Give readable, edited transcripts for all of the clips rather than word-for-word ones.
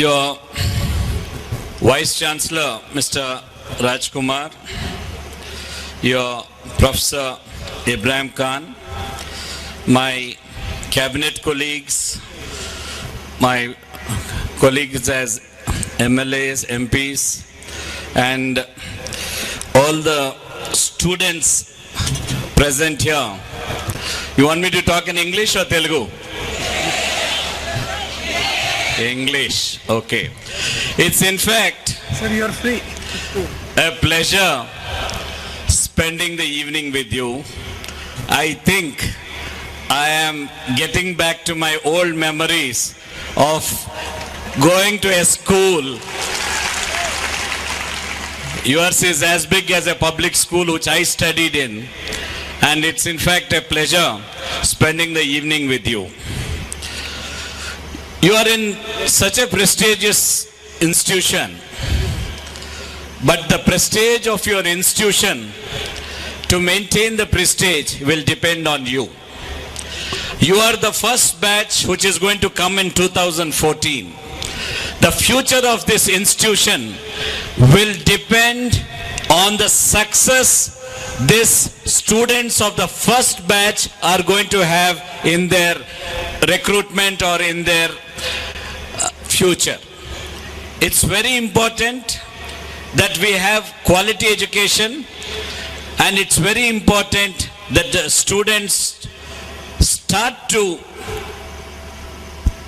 Your Vice Chancellor, Mr. Kumar, your Professor Ibrahim Khan, my cabinet colleagues, my colleagues as MLAs, MPs, and all the students present here. You want me to talk in English or Telugu? English, okay. It's in fact, sir, you are free. A pleasure spending the evening with you. I think I am getting back to my old memories of going to a school. Yours is as big as a public school which I studied in, and it's in fact a pleasure spending the evening with you. You are in such a prestigious institution, but the prestige of your institution, to maintain the prestige, will depend on you. You are the first batch which is going to come in 2014. The future of this institution will depend on the success these students of the first batch are going to have in their recruitment or in their future. It's very important that we have quality education, and it's very important that the students start to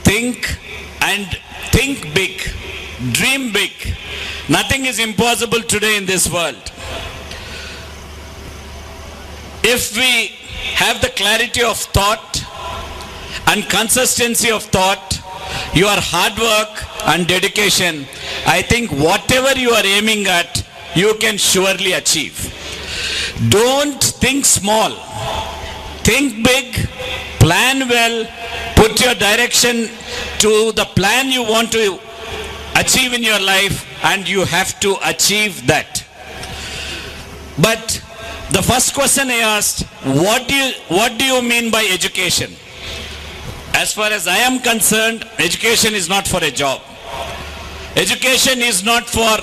think big, dream big. Nothing is impossible today in this world. If we have the clarity of thought and consistency of thought, your hard work and dedication, I think whatever you are aiming at, you can surely achieve. Don't think small. Think big, plan well, put your direction to the plan you want to achieve in your life, and you have to achieve that. But the first question I asked, what do you mean by education? As far as I am concerned, education is not for a job. Education is not for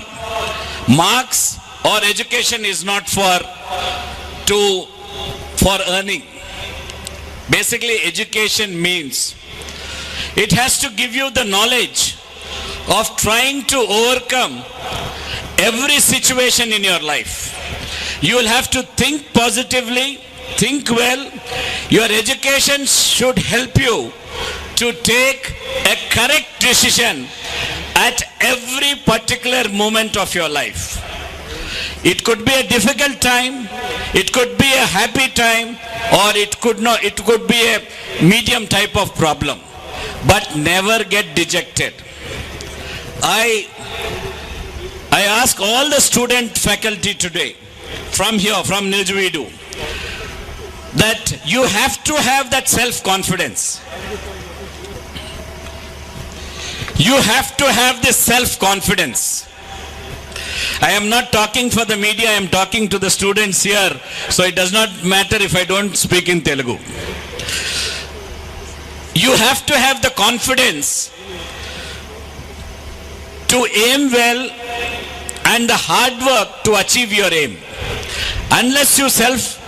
marks, or education is not for earning. Basically, education means it has to give you the knowledge of trying to overcome every situation in your life. You will have to think positively, think well. Your education should help you to take a correct decision at every particular moment of your life. It could be a difficult time, it could be a happy time, or it could be a medium type of problem. But never get dejected. I ask all the student faculty today, from here, from Nuzvid, that you have to have that self-confidence. You have to have this self-confidence. I am not talking for the media, I am talking to the students here, so it does not matter if I don't speak in Telugu. You have to have the confidence to aim well and the hard work to achieve your aim. Unless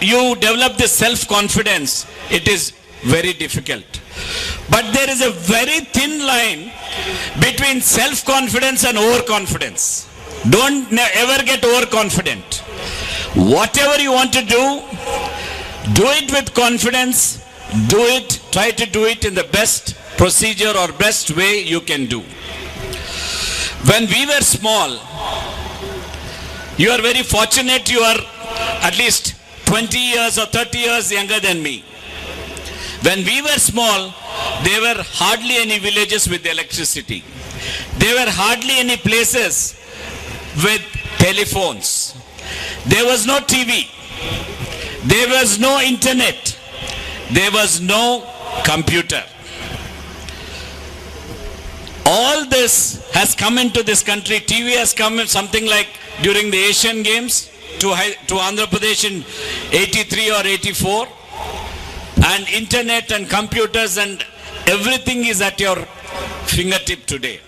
you develop this self-confidence, it is very difficult. But there is a very thin line between self-confidence and overconfidence. Don't ever get overconfident. Whatever you want to do it with confidence, try to do it in the best procedure or best way you can do. When we were small, you are very fortunate, you are at least 20 years or 30 years younger than me. When we were small, there were hardly any villages with electricity. There were hardly any places with telephones. There was no TV. There was no internet. There was no computer. All this has come into this country. TV has come in something like during the Asian Games to Andhra Pradesh in 83 or 84. And internet and computers and everything is at your fingertip today.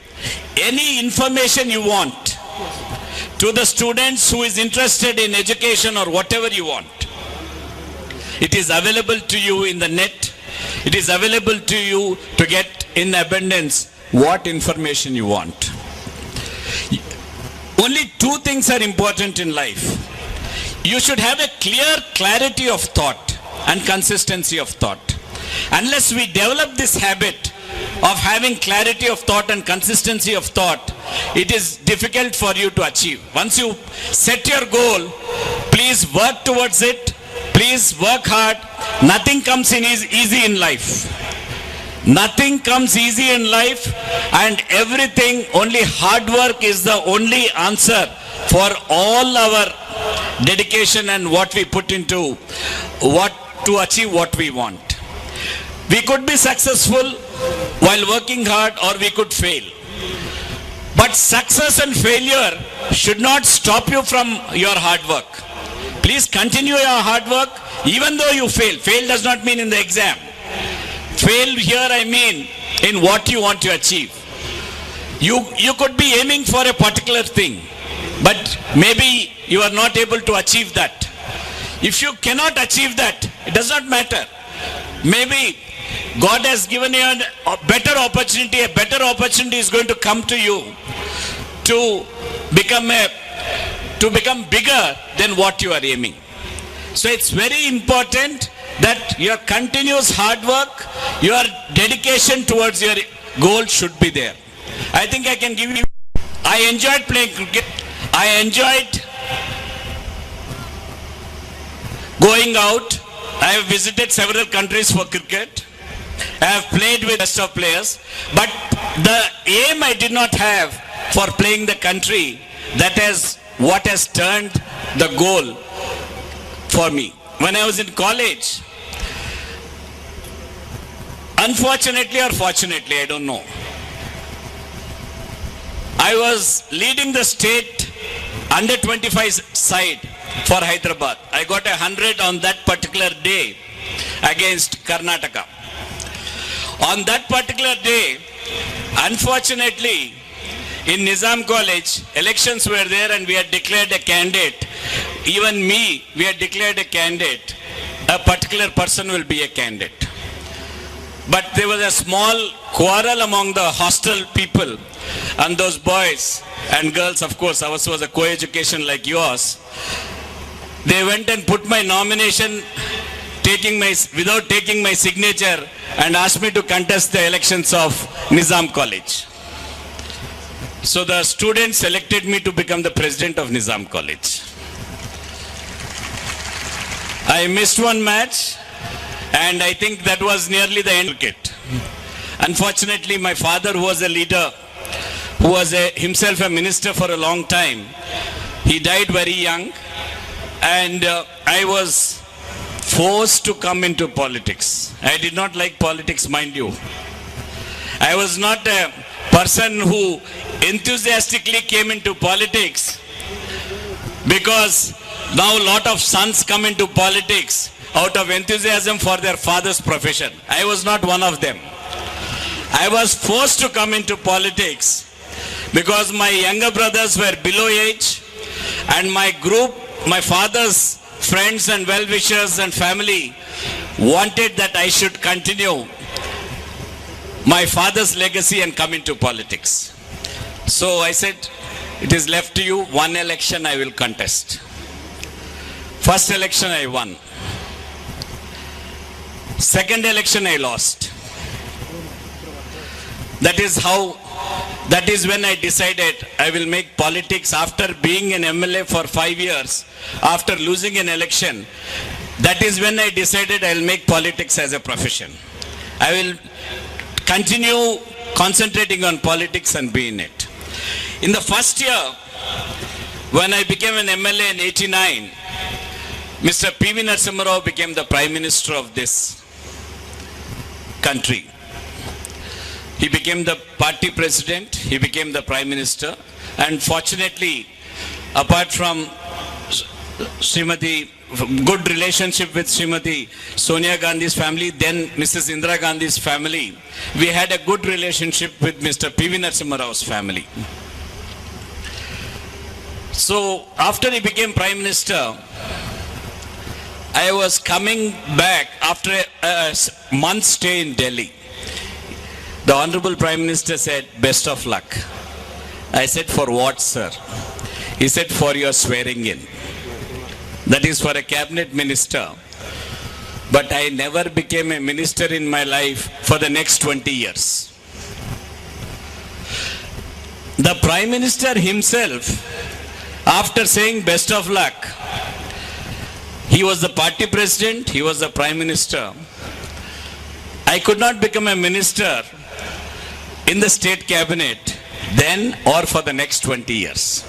any information you want to the students who is interested in education or whatever you want. It is available to you in the net. It is available to you to get in abundance what information you want. Only two things are important in life. You should have a clear clarity of thought and consistency of thought. Unless we develop this habit of having clarity of thought and consistency of thought, it is difficult for you to achieve. Once you set your goal, please work towards it. Please work hard. Nothing comes in easy in life. Nothing comes easy in life, and everything, only hard work is the only answer for all our dedication and what we put into what to achieve what we want. We could be successful while working hard, or we could fail. But success and failure should not stop you from your hard work. Please continue your hard work even though you fail. Fail does not mean in the exam. Fail here I mean in what you want to achieve. You could be aiming for a particular thing, but maybe you are not able to achieve that. If you cannot achieve that, it does not matter. Maybe God has given you a better opportunity. A better opportunity is going to come to you to become bigger than what you are aiming. So it's very important that your continuous hard work, your dedication towards your goal should be there. I think I can give you, I enjoyed playing cricket. I enjoyed going out. I have visited several countries for cricket. I have played with best of players. But the aim I did not have for playing the country, that is what has turned the goal for me. When I was in college, unfortunately or fortunately, I don't know, I was leading the state under 25 side for Hyderabad. I got 100 on that particular day against Karnataka. On that particular day, unfortunately, in Nizam College, elections were there and we had declared a candidate. Even me, we had declared a candidate. A particular person will be a candidate. But there was a small quarrel among the hostel people, and those boys and girls, of course, ours was a co-education like yours. They went and put my nomination without taking my signature and asked me to contest the elections of Nizam College. So the students selected me to become the president of Nizam College. I missed one match, and I think that was nearly the end of cricket. Unfortunately, my father, who was a leader, who was himself a minister for a long time, he died very young, and I was forced to come into politics. I did not like politics, mind you. I was not a person who enthusiastically came into politics, because now a lot of sons come into politics out of enthusiasm for their father's profession. I was not one of them. I was forced to come into politics because my younger brothers were below age, and my group, my father's friends and well-wishers and family wanted that I should continue my father's legacy and come into politics. So I said, it is left to you. One election I will contest. First election I won. Second election I lost. That is when I decided I will make politics after being an MLA for 5 years, after losing an election. That is when I decided I will make politics as a profession. I will continue concentrating on politics and be in it. In the first year, when I became an MLA in 89, Mr. P.V. Narasimha Rao became the Prime Minister of this country. He became the party president, he became the Prime Minister, and fortunately, apart from Srimati good relationship with Srimati Sonia Gandhi's family, then Mrs. Indira Gandhi's family. We had a good relationship with Mr. P.V. Narasimha Rao's family. So after he became Prime Minister, I was coming back after a month's stay in Delhi. The Honorable Prime Minister said, "Best of luck." I said, "For what, sir?" He said, "For your swearing in." That is for a cabinet minister. But I never became a minister in my life for the next 20 years. The Prime Minister himself, after saying best of luck, he was the party president, he was the Prime Minister. I could not become a minister in the state cabinet then or for the next 20 years.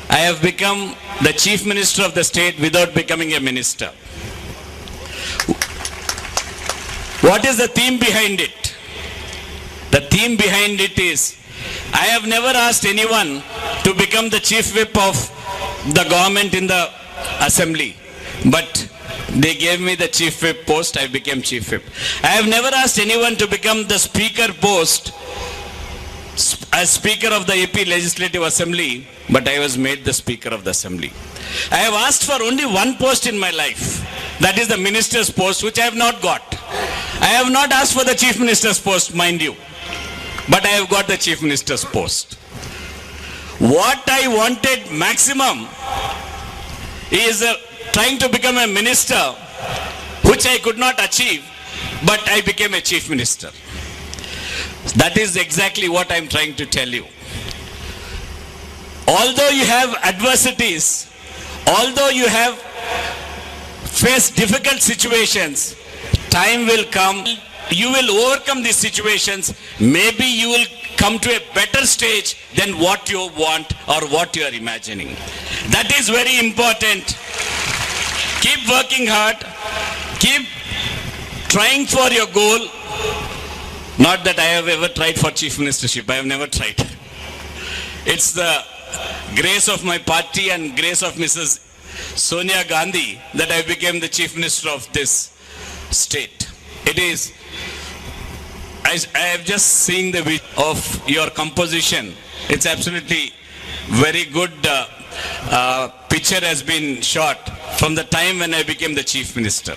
I have become the Chief Minister of the state without becoming a minister. What is the theme behind it? The theme behind it is, I have never asked anyone to become the Chief Whip of the government in the assembly, but they gave me the Chief Whip post, I became Chief Whip. I have never asked anyone to become the Speaker post as Speaker of the AP Legislative Assembly, but I was made the Speaker of the Assembly. I have asked for only one post in my life, that is the Minister's post, which I have not got. I have not asked for the Chief Minister's post, mind you, but I have got the Chief Minister's post. What I wanted maximum is trying to become a minister, which I could not achieve, but I became a Chief Minister. That is exactly what I am trying to tell you. Although you have adversities, although you have faced difficult situations, time will come, you will overcome these situations. Maybe you will come to a better stage than what you want or what you are imagining. That is very important. Keep working hard. Keep trying for your goal. Not that I have ever tried for chief ministership. I have never tried. It's the grace of my party and grace of Mrs. Sonia Gandhi that I became the chief minister of this state. It is, I have just seen the video of your composition. It's absolutely very good picture has been shot from the time when I became the chief minister.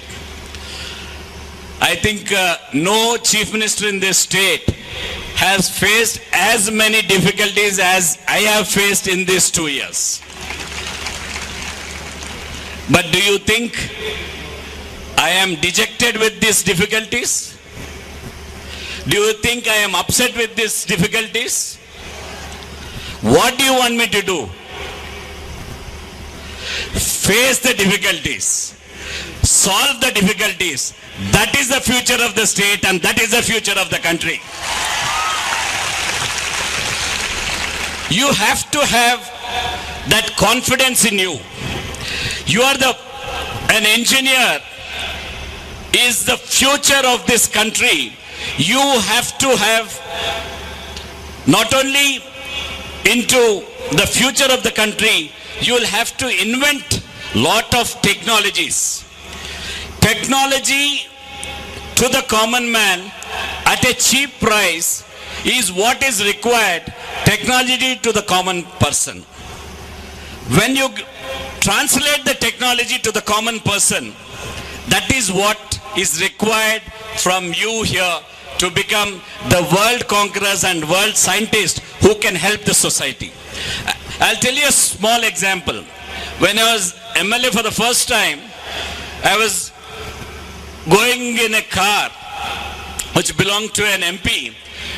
I think no chief minister in this state has faced as many difficulties as I have faced in these 2 years. But do you think I am dejected with these difficulties? Do you think I am upset with these difficulties? What do you want me to do? Face the difficulties. Solve the difficulties. That is the future of the state and that is the future of the country. You have to have that confidence in you. You are an engineer is the future of this country. You have to have not only into the future of the country, you will have to invent lot of technologies. Technology to the common man at a cheap price is what is required. Technology to the common person. When you translate the technology to the common person, that is what is required from you here to become the world conquerors and world scientists who can help the society. I'll tell you a small example. When I was MLA for the first time, I was going in a car which belonged to an MP,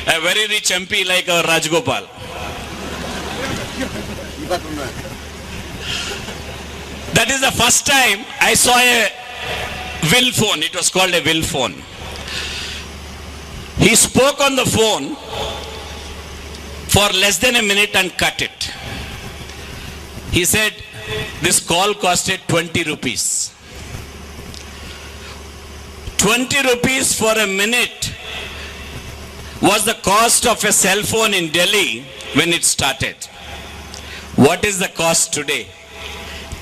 a very rich MP like our Rajgopal. That is the first time I saw a will phone. It was called a will phone. He spoke on the phone for less than a minute and cut it. He said, this call costed 20 rupees. 20 rupees for a minute was the cost of a cell phone in Delhi when it started. What is the cost today?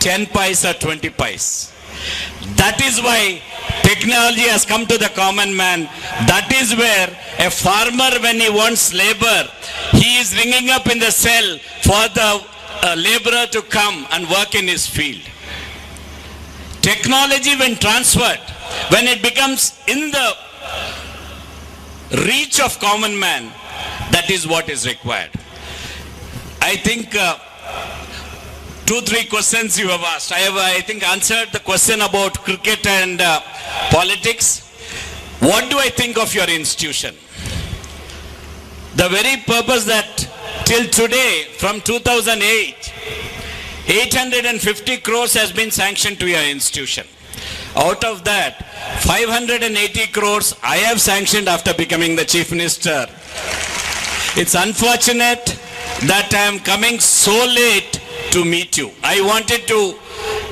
10 pies or 20 pies. That is why technology has come to the common man. That is where a farmer, when he wants labor, he is ringing up in the cell for the laborer to come and work in his field. Technology, when transferred, when it becomes in the reach of common man, that is what is required. I think 2-3 questions you have asked. I have, I think, answered the question about cricket and politics. What do I think of your institution? The very purpose that till today, from 2008, 850 crores has been sanctioned to your institution. Out of that, 580 crores I have sanctioned after becoming the Chief Minister. It's unfortunate that I am coming so late to meet you. I wanted to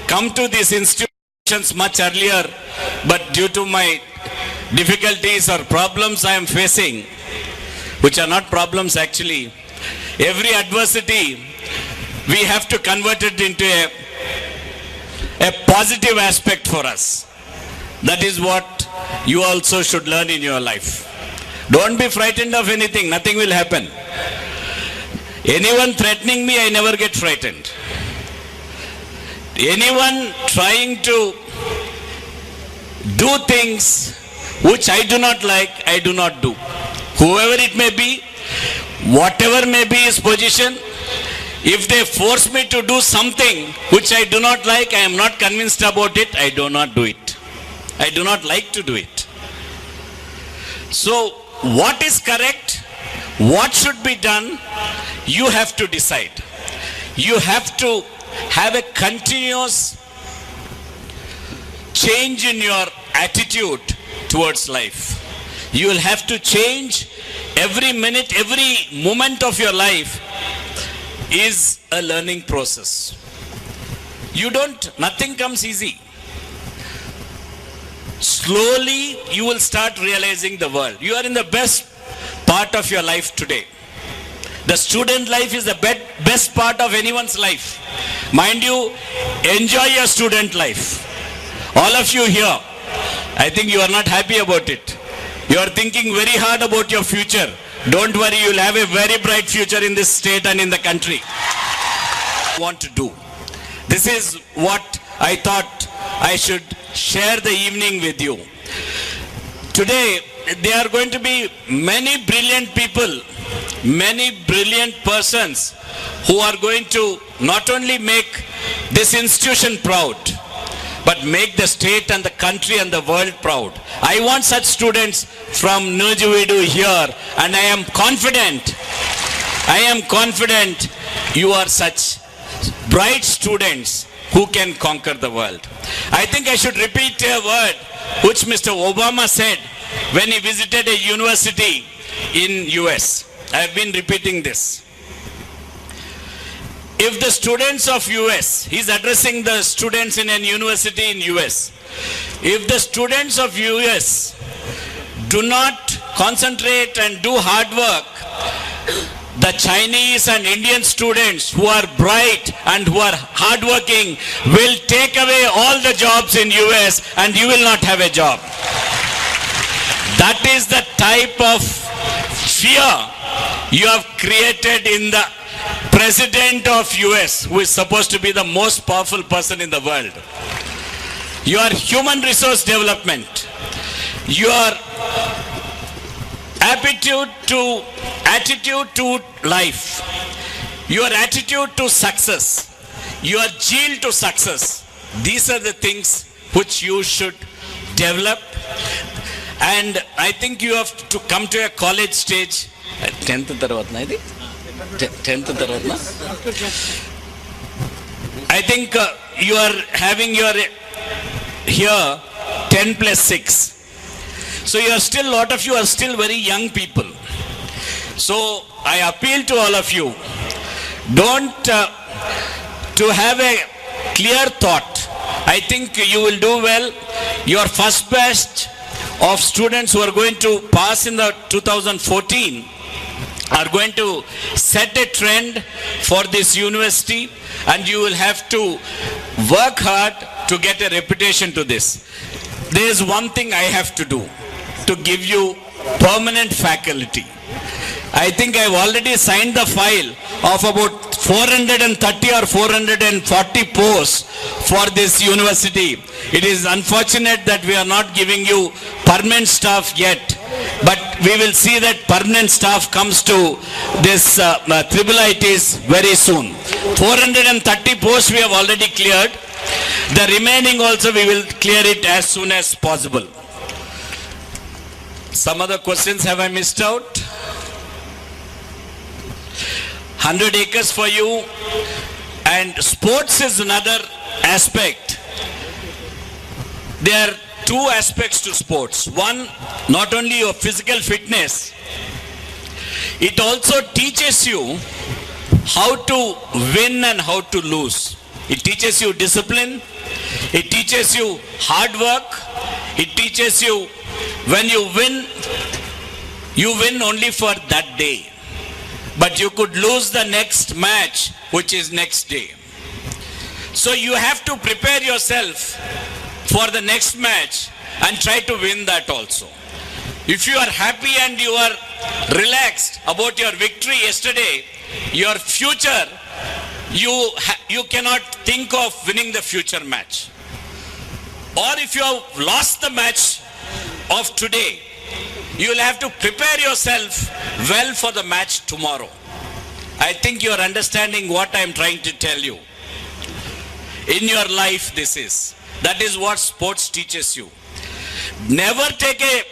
come to these institutions much earlier, but due to my difficulties or problems I am facing, which are not problems actually, every adversity we have to convert it into a positive aspect for us. That is what you also should learn in your life. Don't be frightened of anything. Nothing will happen. Anyone threatening me, I never get frightened. Anyone trying to do things which I do not like, I do not do. Whoever it may be, whatever may be his position, if they force me to do something which I do not like, I am not convinced about it, I do not do it. I do not like to do it. So, what is correct? What should be done? You have to decide. You have to have a continuous change in your attitude towards life. You will have to change every minute, every moment of your life is a learning process. Nothing comes easy. Slowly you will start realizing the world. You are in the best part of your life today. The student life is the best part of anyone's life. Mind you, enjoy your student life. All of you here, I think you are not happy about it. You are thinking very hard about your future. Don't worry, you will have a very bright future in this state and in the country. Want to do. This is what I thought I should share the evening with you. Today, there are going to be many brilliant people, many brilliant persons who are going to not only make this institution proud, but make the state and the country and the world proud. I want such students from Nuzvid here, and I am confident you are such bright students who can conquer the world. I think I should repeat a word which Mr. Obama said when he visited a university in US. I have been repeating this. If the students of US, he's addressing the students in a university in US. If the students of US do not concentrate and do hard work, the Chinese and Indian students who are bright and who are hardworking will take away all the jobs in US and you will not have a job. That is the type of fear you have created in the president of US, who is supposed to be the most powerful person in the world. Your human resource development, your attitude to life, your attitude to success, your zeal to success, these are the things which you should develop. And I think you have to come to a college stage. 10th tarvatna idi 10th tarvatna I think you are having your here 10 plus 6. So you are still, lot of you are still very young people. So I appeal to all of you, don't to have a clear thought. I think you will do well. Your first batch of students who are going to pass in the 2014 are going to set a trend for this university, and you will have to work hard to get a reputation to this. There is one thing I have to do to give you permanent faculty. I think I've already signed the file of about 430 or 440 posts for this university. It is unfortunate that we are not giving you permanent staff yet, but we will see that permanent staff comes to this IIITs very soon. 430 posts we have already cleared. The remaining also we will clear it as soon as possible. Some other questions have I missed out? 100 acres for you, and sports is another aspect. There are two aspects to sports. One, not only your physical fitness, it also teaches you how to win and how to lose. It teaches you discipline, it teaches you hard work, it teaches you when you win only for that day. But you could lose the next match, which is next day. So you have to prepare yourself for the next match and try to win that also. If you are happy and you are relaxed about your victory yesterday, your future, you cannot think of winning the future match. Or if you have lost the match of today, you will have to prepare yourself well for the match tomorrow. I think you are understanding what I am trying to tell you. In your life this is. That is what sports teaches you. Never take a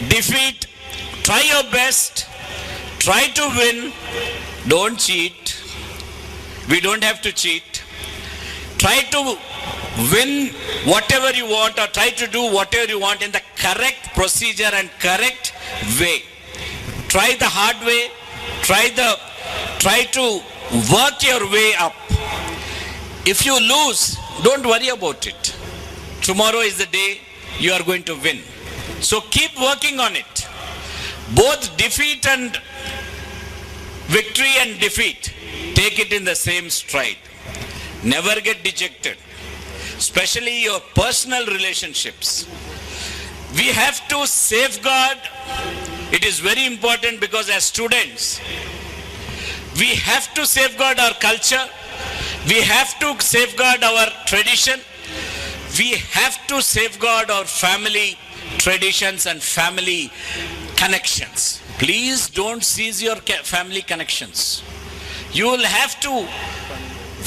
defeat. Try your best. Try to win. Don't cheat. We don't have to cheat. Try to win whatever you want, or try to do whatever you want in the correct procedure and correct way. Try the hard way. Try to work your way up. If you lose, don't worry about it. Tomorrow is the day you are going to win. So keep working on it. Both defeat and victory and defeat, take it in the same stride. Never get dejected. Especially your personal relationships. We have to safeguard. It is very important because as students, we have to safeguard our culture. We have to safeguard our tradition. We have to safeguard our family traditions and family connections. Please don't seize your family connections. You will have to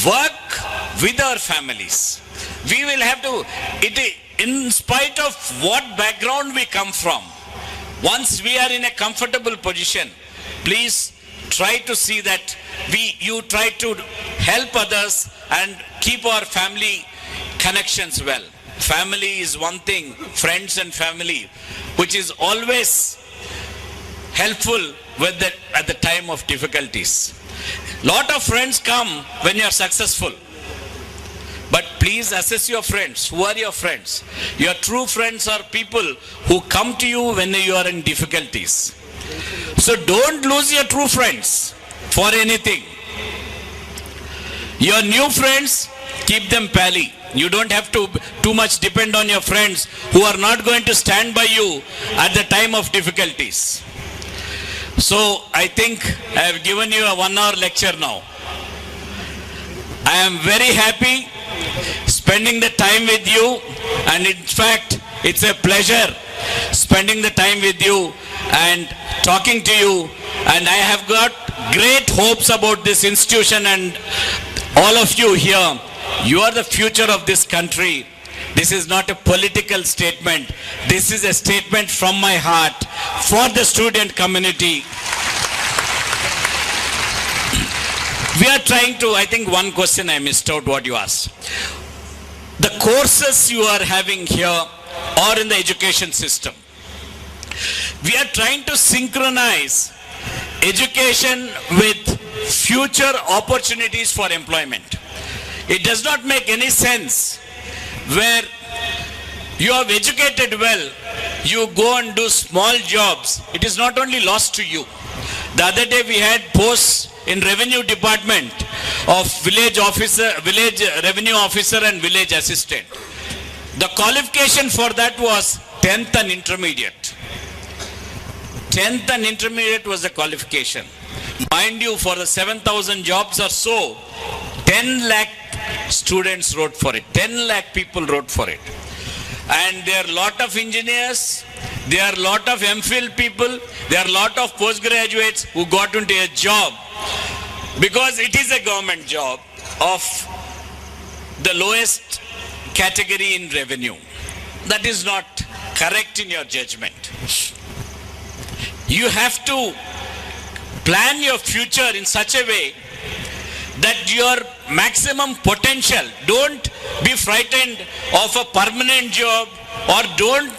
work with our families. We will have to, in spite of what background we come from, once we are in a comfortable position, please try to see that you try to help others and keep our family connections well. Family is one thing, friends and family, which is always helpful at the time of difficulties. Lot of friends come when you are successful. But please assess your friends. Who are your friends? Your true friends are people who come to you when you are in difficulties. So don't lose your true friends for anything. Your new friends, keep them pally. You don't have to too much depend on your friends who are not going to stand by you at the time of difficulties. So I think I have given you a 1-hour lecture now. I am very happy spending the time with you, and in fact it's a pleasure spending the time with you and talking to you, and I have got great hopes about this institution and all of you here. You are the future of this country. This is not a political statement. This is a statement from my heart for the student community. We are trying to, I think one question I missed out what you asked. The courses you are having here or in the education system, we are trying to synchronize education with future opportunities for employment. It does not make any sense where you have educated well, you go and do small jobs. It is not only lost to you. The other day we had posts in revenue department of village officer, village revenue officer and village assistant. The qualification for that was 10th and intermediate. 10th and intermediate was the qualification. Mind you, for the 7,000 jobs or so, 10 lakh students wrote for it. 10 lakh people wrote for it. And there are a lot of engineers, there are a lot of MPhil people, there are a lot of postgraduates who got into a job because it is a government job of the lowest category in revenue. That is not correct in your judgment. You have to plan your future in such a way that your maximum potential, don't be frightened of a permanent job, or don't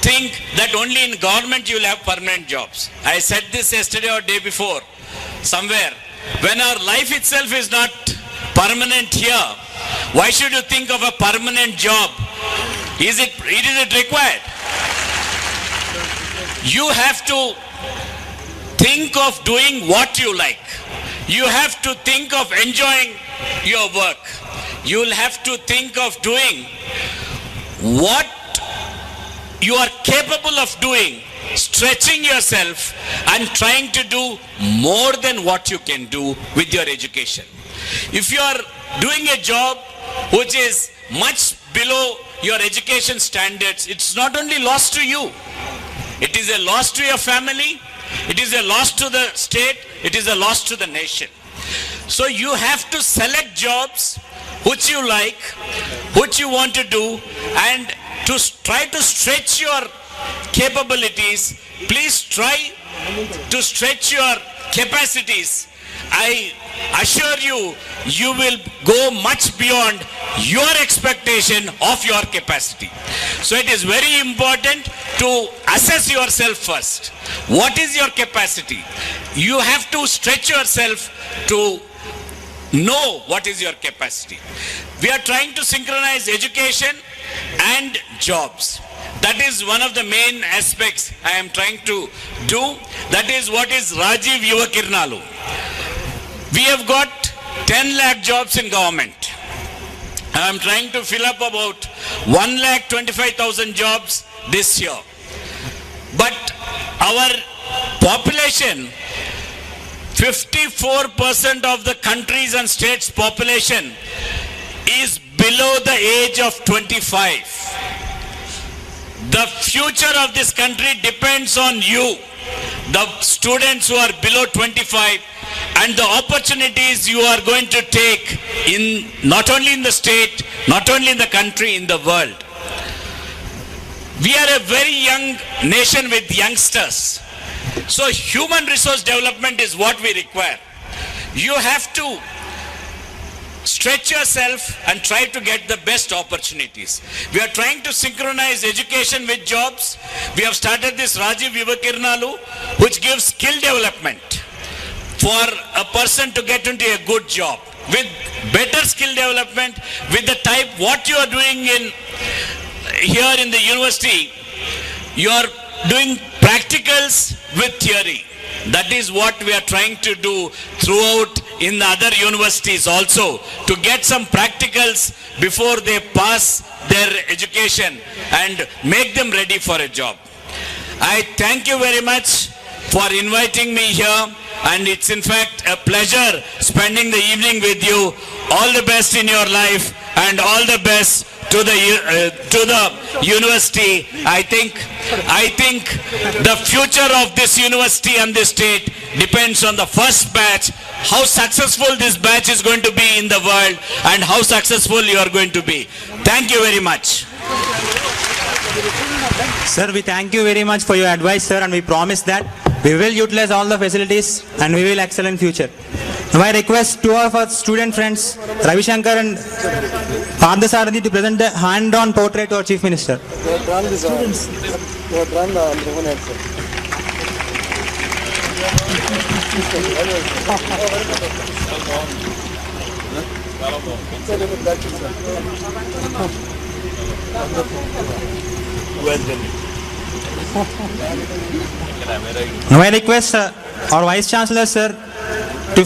think that only in government you will have permanent jobs. I said this yesterday or day before somewhere. When our life itself is not permanent here, why should you think of a permanent job? Is it required? You have to think of doing what you like. You have to think of enjoying your work. You will have to think of doing what you are capable of doing, stretching yourself and trying to do more than what you can do with your education. If you are doing a job which is much below your education standards, it's not only loss to you, it is a loss to your family, it is a loss to the state, it is a loss to the nation. So you have to select jobs which you like, which you want to do, and to try to stretch your capabilities. Please try to stretch your capacities. I assure you, you will go much beyond your expectation of your capacity. So it is very important to assess yourself first. What is your capacity? You have to stretch yourself to know what is your capacity. We are trying to synchronize education and jobs. That is one of the main aspects I am trying to do. That is what is RGUKT. We have got 10 lakh jobs in government. I am trying to fill up about 1,25,000 jobs this year. But our population, 54% of the countries and states' population is below the age of 25. The future of this country depends on you, the students who are below 25, and the opportunities you are going to take in not only in the state, not only in the country, in the world. We are a very young nation with youngsters. So human resource development is what we require. You have to stretch yourself and try to get the best opportunities. We are trying to synchronize education with jobs. We have started this RGUKT, which gives skill development for a person to get into a good job. With better skill development, with the type what you are doing in here in the university, you are doing practicals with theory. That is what we are trying to do throughout in the other universities also, to get some practicals before they pass their education and make them ready for a job. I thank you very much for inviting me here, and it's in fact a pleasure spending the evening with you. All the best in your life and all the best to the university. I think the future of this university and this state depends on the first batch, how successful this batch is going to be in the world and how successful you are going to be. Thank you very much. Sir, we thank you very much for your advice, sir, and we promise that we will utilize all the facilities and we will excel in future. Now I request two of our student friends, Ravi Shankar and Pardasarathi, to present a hand-drawn portrait to our Chief Minister. They have drawn this students. They have drawn the own answer. Now I request our Vice Chancellor, sir, to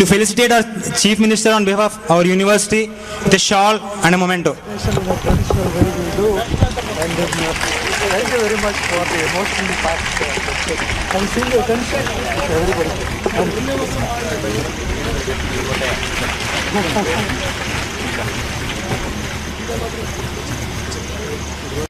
felicitate our Chief Minister on behalf of our university with a shawl and a memento. Traditional way we do, and then, thank you very much for the emotional part. And see you, everybody.